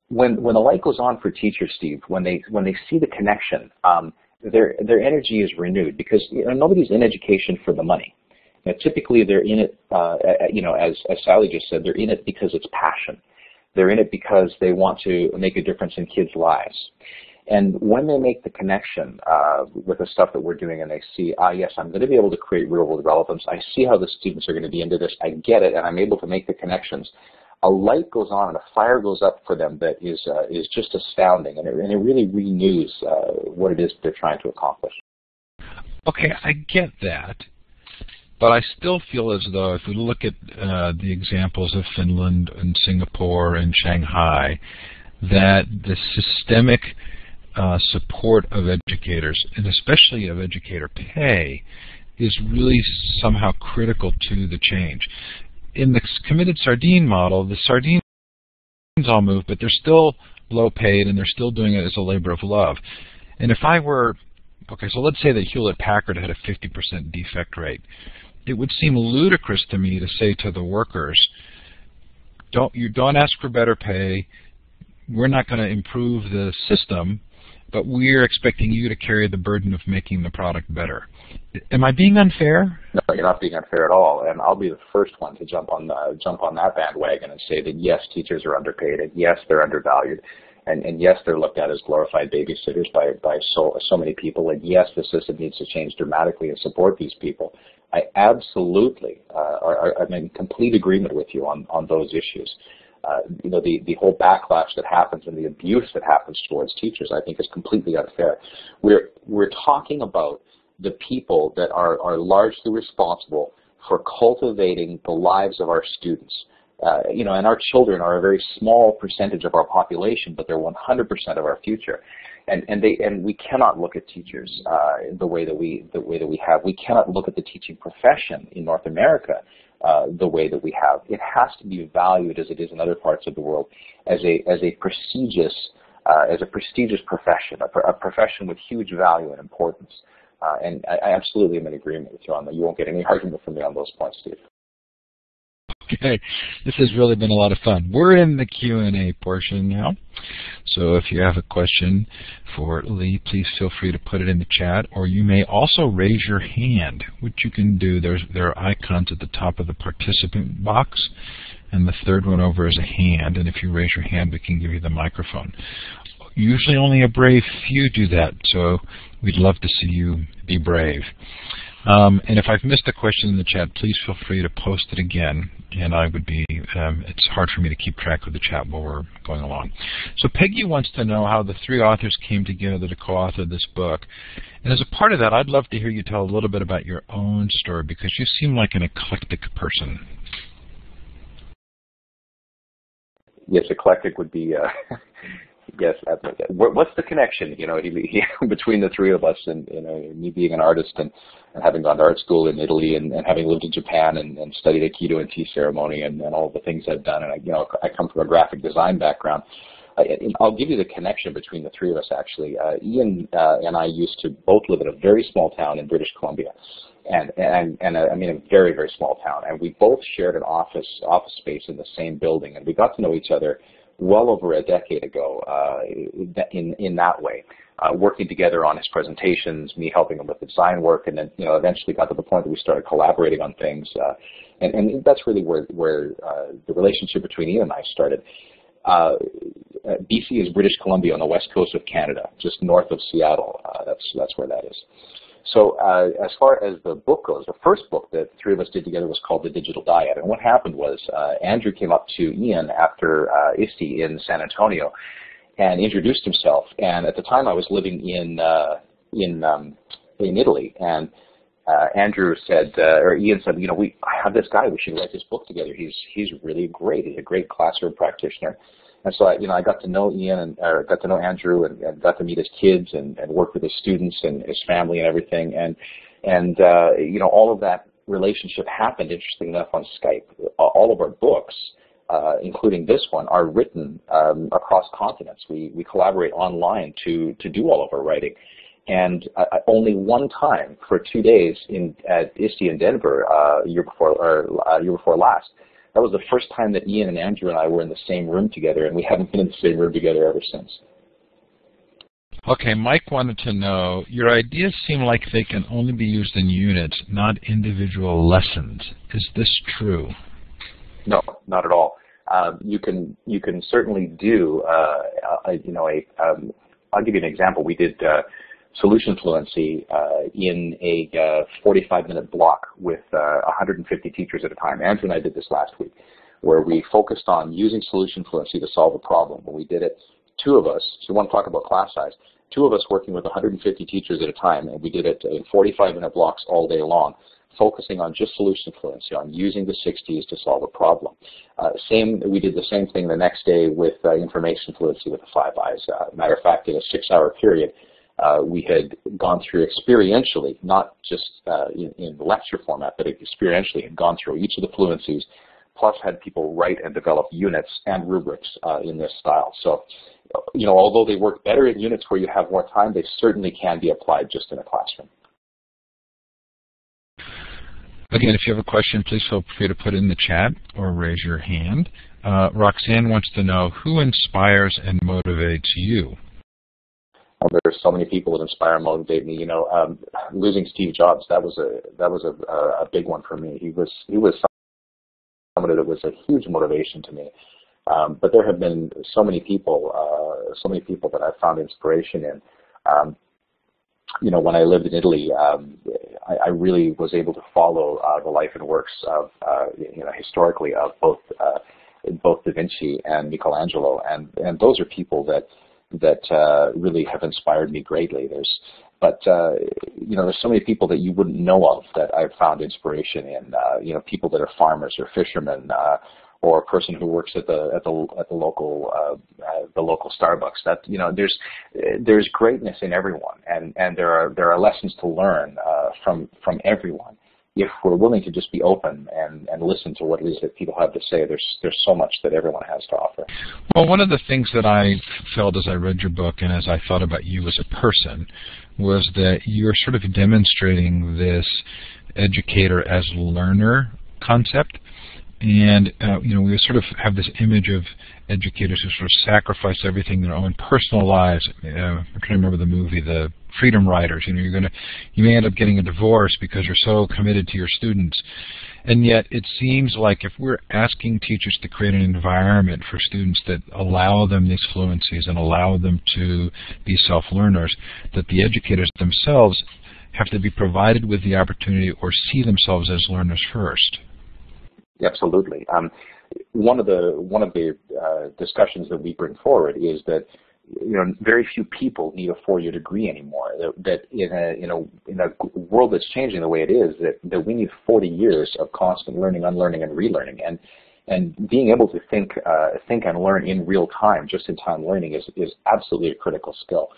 When the light goes on for teachers, Steve, when they see the connection, their energy is renewed because nobody's in education for the money. Now, typically, they're in it, as Sally just said, they're in it because it's passion. They're in it because they want to make a difference in kids' lives. And when they make the connection with the stuff that we're doing and they see, yes, I'm going to be able to create real-world relevance. I see how the students are going to be into this. I get it, and I'm able to make the connections. A light goes on and a fire goes up for them that is just astounding, and it really renews what it is they're trying to accomplish. Okay, I get that. But I still feel as though if we look at the examples of Finland and Singapore and Shanghai, that the systemic support of educators, and especially of educator pay, is really somehow critical to the change. In the committed sardine model, the sardines all move, but they're still low paid and they're still doing it as a labor of love. And if I were, okay, so let's say that Hewlett-Packard had a 50% defect rate. It would seem ludicrous to me to say to the workers, don't ask for better pay, we're not going to improve the system, but we're expecting you to carry the burden of making the product better. Am I being unfair? No, you're not being unfair at all, and I'll be the first one to jump on that bandwagon and say that yes, teachers are underpaid, and yes, they're undervalued, and yes, they're looked at as glorified babysitters by so many people, and yes, the system needs to change dramatically and support these people. I absolutely I'm in complete agreement with you on those issues. The whole backlash that happens and the abuse that happens towards teachers, I think, is completely unfair. We're talking about the people that are largely responsible for cultivating the lives of our students. And our children are a very small percentage of our population, but they're 100% of our future. And we cannot look at teachers the way that we have. We cannot look at the teaching profession in North America the way that we have. It has to be valued, as it is in other parts of the world, as a prestigious profession, a profession with huge value and importance. And I absolutely am in agreement with you on that. You won't get any argument from me on those points, Steve. Okay, this has really been a lot of fun. We're in the Q&A portion now. So if you have a question for Lee, please feel free to put it in the chat, or you may also raise your hand, which you can do. There are icons at the top of the participant box, and the third one over is a hand, and if you raise your hand, we can give you the microphone. Usually only a brave few do that, so we'd love to see you be brave. And if I've missed a question in the chat, please feel free to post it again, and I would be, it's hard for me to keep track of the chat while we're going along. So Peggy wants to know how the 3 authors came together to co-author this book. And as a part of that, I'd love to hear you tell a little bit about your own story, because you seem like an eclectic person. Yes, eclectic would be... Yes, what's the connection, between the 3 of us, and me being an artist and having gone to art school in Italy and having lived in Japan and studied Aikido and tea ceremony and all the things I've done, and I come from a graphic design background. I'll give you the connection between the three of us, actually. Ian and I used to both live in a very small town in British Columbia, and I mean a very, very small town. And we both shared an office space in the same building, and we got to know each other well over a decade ago in that way. Working together on his presentations, me helping him with the design work, and then eventually got to the point that we started collaborating on things. And that's really where the relationship between Ian and I started. BC is British Columbia on the west coast of Canada, just north of Seattle. That's where that is. So as far as the book goes, the first book that the three of us did together was called The Digital Dyad. And what happened was Andrew came up to Ian after ISTE in San Antonio and introduced himself. And at the time I was living in Italy, and Andrew said, or Ian said, I have this guy, we should write this book together. He's really great. He's a great classroom practitioner. And so I got to know Ian or got to know Andrew and got to meet his kids and work with his students and his family and everything. And all of that relationship happened, interestingly enough, on Skype. All of our books, including this one, are written across continents. We collaborate online to do all of our writing. And only one time for 2 days at ISTE in Denver, year before last. That was the first time that Ian and Andrew and I were in the same room together, and we haven't been in the same room together ever since. Okay, Mike wanted to know, your ideas seem like they can only be used in units, not individual lessons. Is this true? No, not at all. You can certainly do, I'll give you an example. We did solution fluency in a 45-minute block with 150 teachers at a time. Andrew and I did this last week, where we focused on using solution fluency to solve a problem. When we did it, two of us, so you want to talk about class size, two of us working with 150 teachers at a time, and we did it in 45-minute blocks all day long, focusing on just solution fluency, on using the 60s to solve a problem. We did the same thing the next day with information fluency with the 5 Eyes. Matter of fact, in a 6-hour period, we had gone through experientially, not just in lecture format, but experientially had gone through each of the fluencies, plus had people write and develop units and rubrics in this style. So, although they work better in units where you have more time, they certainly can be applied just in a classroom. Again, if you have a question, please feel free to put it in the chat or raise your hand. Roxanne wants to know, who inspires and motivates you? There's so many people that inspire and motivate me. Losing Steve Jobs, that was a big one for me. He was somebody that was a huge motivation to me. But there have been so many people that I've found inspiration in. When I lived in Italy, I really was able to follow the life and works of, historically of both Da Vinci and Michelangelo, and those are people that really have inspired me greatly. There's so many people that you wouldn't know of that I've found inspiration in. People that are farmers or fishermen, or a person who works at the local Starbucks. That there's greatness in everyone, and there are lessons to learn from everyone. If we're willing to just be open and listen to what it is that people have to say, there's so much that everyone has to offer. Well, one of the things that I felt as I read your book and as I thought about you as a person was that you're sort of demonstrating this educator as learner concept. And, we sort of have this image of educators who sort of sacrifice everything in their own personal lives. I'm trying to remember the movie, The Freedom Riders. You may end up getting a divorce because you're so committed to your students. And yet it seems like if we're asking teachers to create an environment for students that allow them these fluencies and allow them to be self-learners, that the educators themselves have to be provided with the opportunity or see themselves as learners first. Absolutely. One of the discussions that we bring forward is that very few people need a 4-year degree anymore. That in a world that's changing the way it is, that we need 40 years of constant learning, unlearning, and relearning. And being able to think and learn in real time, just in time learning, is absolutely a critical skill.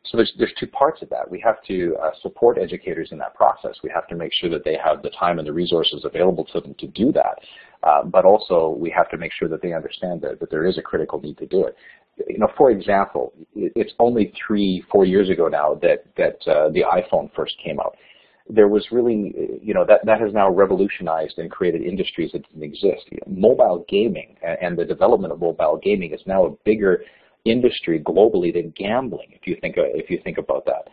So there's two parts of that. We have to support educators in that process. We have to make sure that they have the time and the resources available to them to do that. But also we have to make sure that they understand that there is a critical need to do it. For example, it's only 3-4 years ago now that the iPhone first came out. There was really, that has now revolutionized and created industries that didn't exist. Mobile gaming and the development of mobile gaming is now a bigger industry globally than gambling, if you think about that.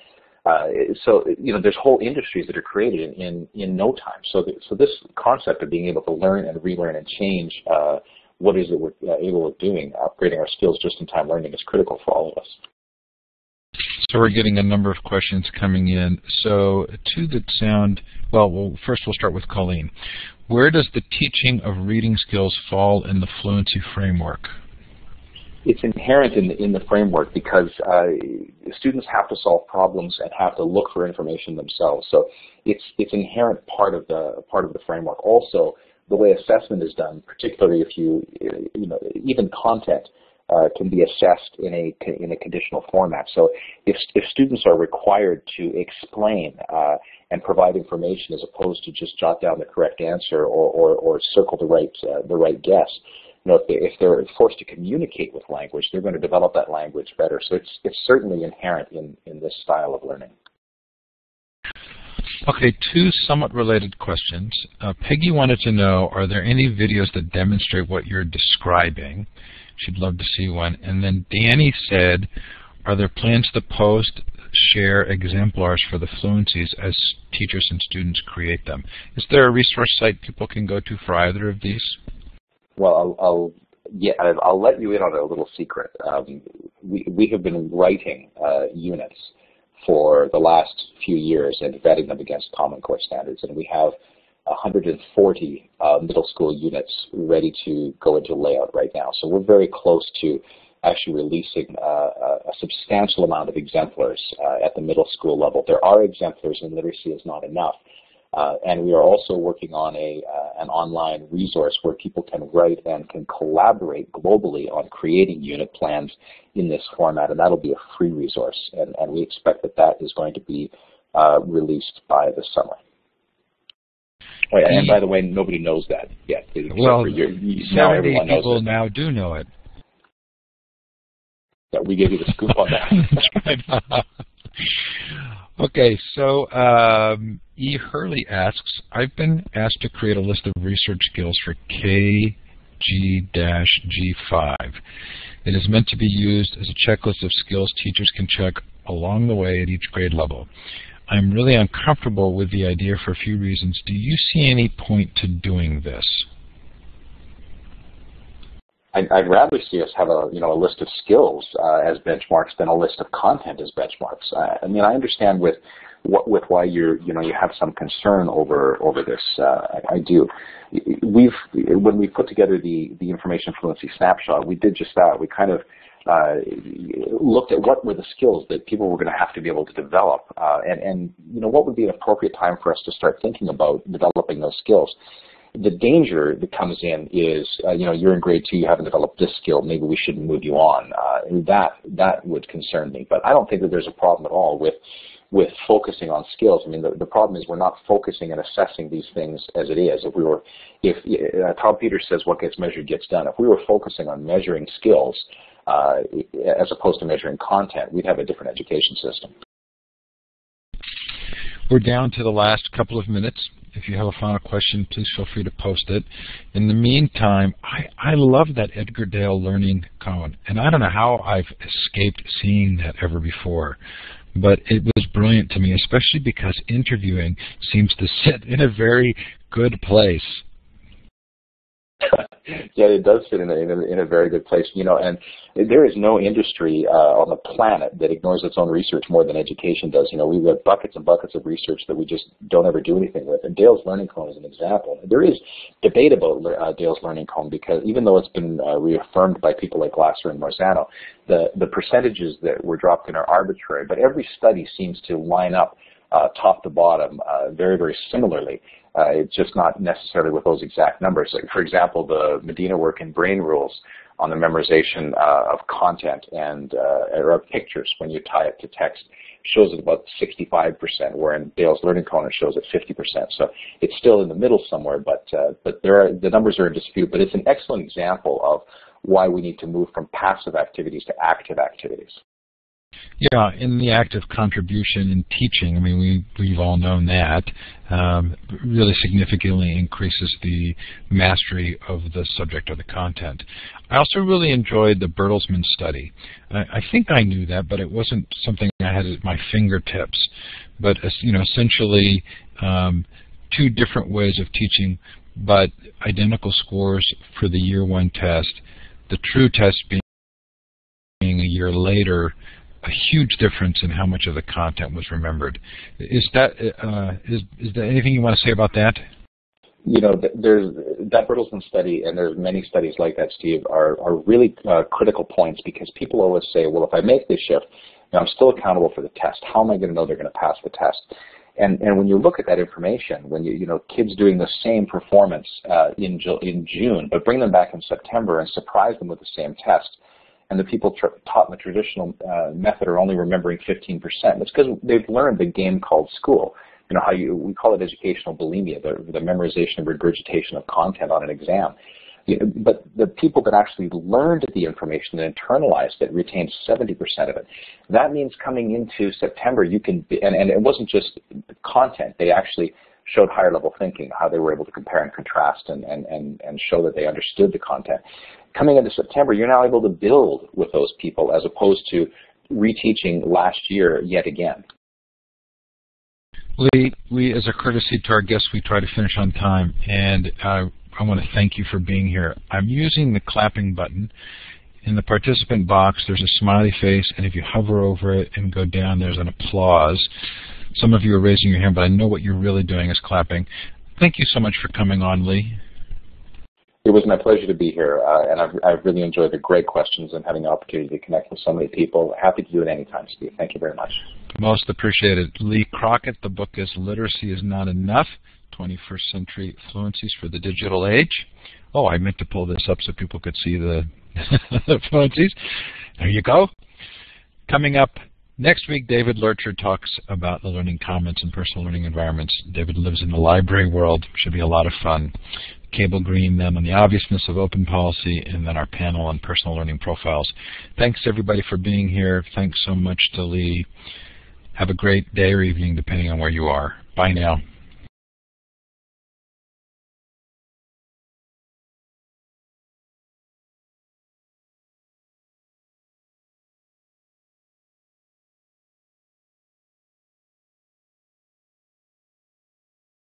So there's whole industries that are created in no time. So this concept of being able to learn and relearn and change what is it we're able of doing, upgrading our skills just-in-time learning is critical for all of us. So we're getting a number of questions coming in. So two that sound, well, first we'll start with Colleen. Where does the teaching of reading skills fall in the fluency framework? It's inherent in the framework because students have to solve problems and have to look for information themselves. So it's inherent part of the framework. Also, the way assessment is done, particularly if even content can be assessed in a conditional format. So if students are required to explain and provide information as opposed to just jot down the correct answer or circle the right guess, if they're forced to communicate with language, they're going to develop that language better. So it's certainly inherent in this style of learning. Okay, two somewhat related questions. Peggy wanted to know, are there any videos that demonstrate what you're describing? She'd love to see one. And then Danny said, are there plans to share exemplars for the fluencies as teachers and students create them? Is there a resource site people can go to for either of these? Well, I'll let you in on a little secret. We have been writing units for the last few years and vetting them against Common Core standards, and we have 140 middle school units ready to go into layout right now. So we're very close to actually releasing a substantial amount of exemplars at the middle school level. There are exemplars, and literacy is not enough. And we are also working on an online resource where people can write and can collaborate globally on creating unit plans in this format, and that'll be a free resource. And we expect that is going to be released by the summer. Oh, yeah, and by the way, nobody knows that yet. Well, now everyone knows people it. now do know it. Yeah, we gave you the scoop on that. Okay, so E. Hurley asks, I've been asked to create a list of research skills for KG-G5. It is meant to be used as a checklist of skills teachers can check along the way at each grade level. I'm really uncomfortable with the idea for a few reasons. Do you see any point to doing this? I'd rather see us have a list of skills as benchmarks than a list of content as benchmarks. I mean, I understand with why you have some concern over this. I do. When we put together the information fluency snapshot, we did just that. We kind of looked at what were the skills that people were going to have to be able to develop, and what would be an appropriate time for us to start thinking about developing those skills. The danger that comes in is, you're in grade 2, you haven't developed this skill, maybe we shouldn't move you on. That would concern me. But I don't think that there's a problem at all with focusing on skills. I mean, the problem is we're not focusing and assessing these things as it is. If Tom Peters says what gets measured gets done. If we were focusing on measuring skills as opposed to measuring content, we'd have a different education system. We're down to the last couple of minutes. If you have a final question, please feel free to post it. In the meantime, I love that Edgar Dale learning cone, and I don't know how I've escaped seeing that ever before, but it was brilliant to me, especially because interviewing seems to sit in a very good place. Yeah, it does fit in a very good place, and there is no industry on the planet that ignores its own research more than education does. We've got buckets and buckets of research that we just don't ever do anything with, and Dale's Learning Cone is an example. There is debate about Dale's Learning Cone because even though it's been reaffirmed by people like Glasser and Marzano, the percentages that were dropped in are arbitrary, but every study seems to line up top to bottom very, very similarly. It's just not necessarily with those exact numbers. Like, for example, the Medina work in Brain Rules on the memorization of content and or of pictures when you tie it to text shows it about 65%, where in Dale's Learning Corner shows it 50%. So it's still in the middle somewhere, but the numbers are in dispute. But it's an excellent example of why we need to move from passive activities to active activities. Yeah, in the active contribution in teaching, I mean, we've all known that, really significantly increases the mastery of the subject or the content. I also really enjoyed the Bertelsmann study. I think I knew that, but it wasn't something I had at my fingertips. But essentially, two different ways of teaching, but identical scores for the year one test. The true test being a year later. A huge difference in how much of the content was remembered. Is there anything you want to say about that? There's that Bertelsmann study, and there's many studies like that, Steve, are really critical points, because people always say, well, if I make this shift, I'm still accountable for the test. How am I going to know they're going to pass the test? And when you look at that information, when kids doing the same performance in June, but bring them back in September and surprise them with the same test, and the people taught in the traditional method are only remembering 15%. That's because they've learned the game called school. We call it educational bulimia, the memorization and regurgitation of content on an exam. But the people that actually learned the information and internalized it retained 70% of it. That means coming into September, and it wasn't just the content. They actually showed higher level thinking, how they were able to compare and contrast and show that they understood the content. Coming into September, you're now able to build with those people as opposed to reteaching last year yet again. Lee, we, as a courtesy to our guests, we try to finish on time, and I want to thank you for being here. I'm using the clapping button. In the participant box, there's a smiley face, and if you hover over it and go down, there's an applause. Some of you are raising your hand, but I know what you're really doing is clapping. Thank you so much for coming on, Lee. It was my pleasure to be here, and I've really enjoyed the great questions and having the opportunity to connect with so many people. Happy to do it anytime, Steve. Thank you very much. Most appreciated. Lee Crockett, the book is Literacy is Not Enough, 21st Century Fluencies for the Digital Age. Oh, I meant to pull this up so people could see the fluencies. There you go. Coming up next week, David Lurcher talks about the learning commons and personal learning environments. David lives in the library world. Should be a lot of fun. Cable Green, then on the obviousness of open policy, and then our panel on personal learning profiles. Thanks, everybody, for being here. Thanks so much to Lee. Have a great day or evening, depending on where you are. Bye now.